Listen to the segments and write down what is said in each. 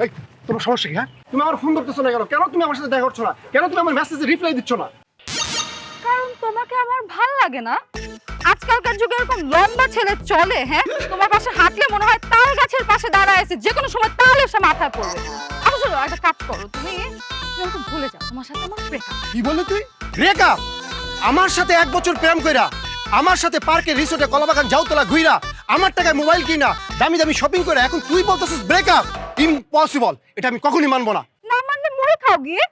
এই তোমার সমস্যা কি? হ্যাঁ, তুমি আমার ফোন ধরতেছো না কেন? কেন তুমি আমার সাথে দেখা করছো না? কেন তুমি আমার মেসেজে রিপ্লাই দিচ্ছ না? কারণ তোমাকে আমার ভাল লাগে না। আজকালকার যুগে এরকম লম্বা ছেলে চলে, হ্যাঁ? তোমার পাশে হাঁটলে মনে হয় তাল গাছের পাশে দাঁড়ায় আছে, যে কোনো সময় তাল এসে মাথায় পড়বে। আচ্ছা চলো একটা কাজ করো, তুমি আমাকে ভুলে যাও, তোমার সাথে আমার ব্রেকআপ। কি বললি তুই? ব্রেকআপ? আমার সাথে 1 বছর প্রেম কইরা, আমার সাথে পার্কে রিসোর্টে কলাবাগান জাউতলা ঘুইরা, আমার টাকায় মোবাইল কিনা, দামি দামি শপিং করে এখন তুই বলতেছিস ব্রেকআপ? ইম্পসিবল, এটা আমি কখনোই মানবো না। না মানে মুড়ি খাও গিয়ে।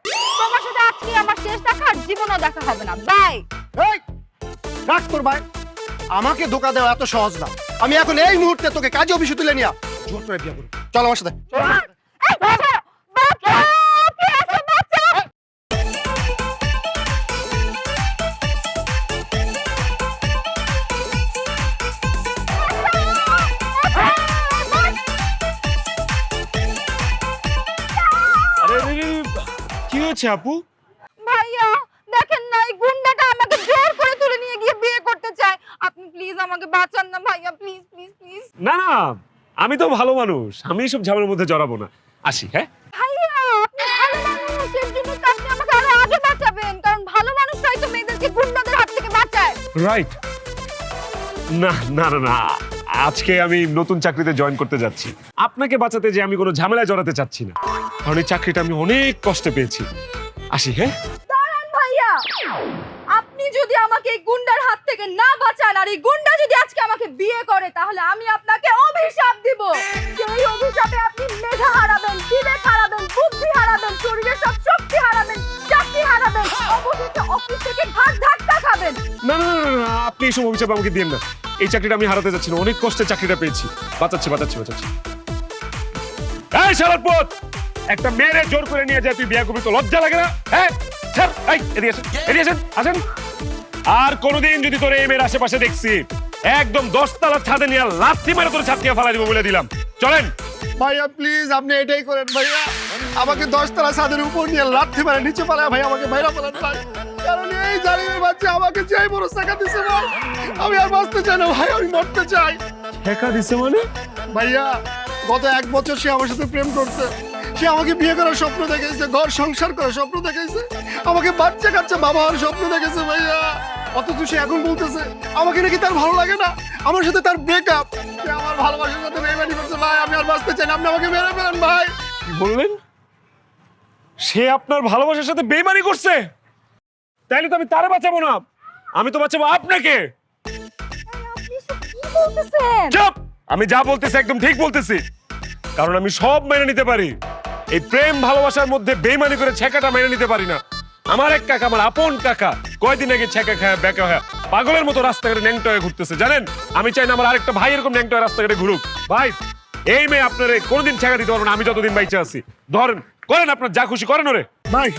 তোমার সাথে আজকে আমার শেষ দেখা, আর জীবনও দেখা হবে না। বাই। এই রাখ তোর ভাই, আমাকে ধোকা দেওয়া এত সহজ না। আমি এখন এই মুহূর্তে তোকে কাজে অফিসে তুলে নিয়া জোর করে বিয়ে করব। চল আমার সাথে। এই বাবা, বাবা, কে আছে বাচ্চা? আরে কি হয়েছে আপু? ভাইয়া দেখেন না, এই গুন্ডাটা আমাকে জোর করে তুলে নিয়ে গিয়ে বিয়ে করতে চায়। আপনি প্লিজ আমাকে বাঁচান না ভাইয়া, প্লিজ প্লিজ প্লিজ। না না, আমি তো ভালো মানুষ, আমি এসব ঝামেলার মধ্যে জড়াবো না। আসি। হ্যাঁ ভাইয়া আপনি ভালো মানুষ, এর জন্য তো আপনি আমাকে আরো আগে বাঁচাবেন, কারণ ভালো মানুষরাই তো মেয়েদেরকে গুন্ডাদের হাত থেকে বাঁচায়। রাইট। না না না না, আজকে আমি নতুন চাকরিতে জয়েন করতে যাচ্ছি। আপনাকে বাঁচাতে যে আমি কোনো ঝামেলায় জড়াতে চাচ্ছি না, কারণ এই চাকরিটা আমি অনেক কষ্টে পেয়েছি। আসি। হ্যাঁ দাঁড়ান ভাইয়া, আপনি যদি আমাকে এই গুন্ডার হাত থেকে না বাঁচান, আর এই গুন্ডা যদি আজকে আমাকে বিয়ে করে, তাহলে আমি আপনাকে অভিশাপ দিব। সেই অভিশাপে আপনি মেধা হারাবেন, বিবেক হারাবেন, বুদ্ধি হারাবেন, শরীরের সব শক্তি হারাবেন, চাকরি হারাবেন, অবশেষে অফিস থেকে ঘাট ধাক্কা খাবেন। না না না না, আপনি এইসব অভিশাপ আমাকে দিন না। এই চাকরিটা আমি হারাতে যাচ্ছি না, অনেক কষ্টে চাকরিটা পেয়েছি। বাঁচাচ্ছি বাঁচাচ্ছি বাঁচাচ্ছি। এই শালারপুত, একটা মেয়েরে জোর করে নিয়ে যায় তুই বিয়ে করবি, তো লজ্জা লাগে না? হ্যাঁ স্যার, এই এদিকে আসেন, এদিকে আসেন, আসেন। আর কোনোদিন যদি তোর এই মেয়ের আশেপাশে দেখছি, একদম 10 তলার ছাদে নিয়ে লাথি মেরে তোর ছাদ থেকে ফালাই দিব বলে দিলাম। চলেন ভাইয়া প্লিজ আপনি এটাই করেন ভাইয়া, আমাকে 10 তলা ছাদের উপর নিয়ে লাথি মারে নিচে পালায় ভাই, আমাকে বাইরে পালান ভাই। কারণ এই জালিমের বাচ্চা আমাকে যেই বড় টাকা দিছে ভাই, আমি আর বাঁচতে চাই না ভাই, আমি মরতে চাই। ঠেকা দিছে মানে? ভাইয়া গত 1 বছর সে আমার সাথে প্রেম করছে, সে আমাকে বিয়ে করার স্বপ্ন দেখেছে, ঘর সংসার করার স্বপ্ন দেখেছে, আমাকে বাচ্চা কাচ্চা বাবা হওয়ার স্বপ্ন দেখেছে ভাইয়া। অথচ সে এখন বলতেছে আমাকে নাকি তার ভালো লাগে না, আমার সাথে তার ব্রেকআপ। সে আমার ভালোবাসার সাথে বেইমানি করছে ভাই, আমি আর বাঁচতে চাই না, আপনি আমাকে মেরে ফেলেন ভাই। কি বললেন? সে আপনার ভালোবাসার সাথে বেইমানি করছে? তাইলে তো আমি তারে বাঁচাবো না, আমি তো বাঁচাবো আপনাকে। আপনি এসব কি বলতেছেন? চুপ! আমি যা বলতেছি একদম ঠিক বলতেছি, কারণ আমি সব মেনে নিতে পারি। এই প্রেম ভালোবাসার মধ্যে বেইমানি করে ছেকাটা মেনে নিতে পারি না। আমার এক কাকা, আমার আপন কাকা, কয়দিন আগে ছেকা খায় বেকা হয়ে পাগলের মতো রাস্তাঘাটে ন্যাংটো হয়ে ঘুরতেছে, জানেন? আমি চাই না আমার আরেকটা ভাই এরকম ন্যাংটো হয়ে রাস্তাঘাটে ঘুরুক। ভাই এই মেয়ে আপনারে কোনোদিন ছেকা দিতে পারবো না, আমি যতদিন বাইচে আছি। ধরেন, করেন আপনার যা খুশি করেন ওরে। ভাই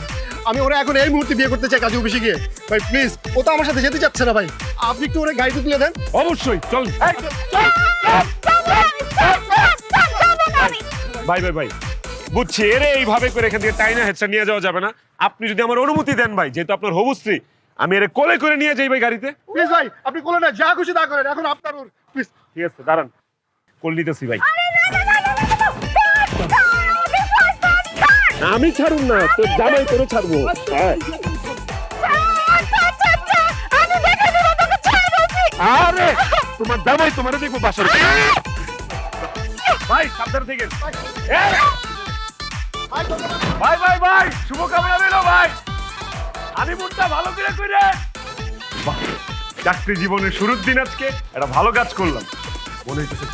আমি ওরা এখন এই মুহূর্তে বিয়ে করতে চাই কাজে অফিসে গিয়ে ভাই, প্লিজ। ও তো আমার সাথে যেতে চাচ্ছে না ভাই, আপনি একটু ওরে গাড়িতে তুলে দেন। অবশ্যই চল। ভাই ভাই ভাই, বুঝছি এরে এইভাবে করে এখান থেকে টাইনা হেডসা নিয়ে যাওয়া যাবে না। আপনি যদি আমার অনুমতি দেন ভাই, যেহেতু আপনার হবু স্ত্রী, আমি এরে কোলে করে নিয়ে যাই ভাই গাড়িতে। প্লিজ ভাই আপনি কোলে না, যা খুশি তা করেন, এখন আপনার ওর প্লিজ। ঠিক আছে দাঁড়ান, কোল নিতেছি ভাই। আমি ছাড়ুন না, তোর জামাই করে ছাড়বো। হ্যাঁ। আরে তোমার জামাই তোমারে দেখবো বাসার। ভাই সাবধানে থেকে। ভাই ভাই ভাই, শুভকামনা রইল ভাই, হানিমুনটা ভালো করে কইরে। চাকরি জীবনের শুরুর দিন আজকে একটা ভালো কাজ করলাম, মনে হইতেছে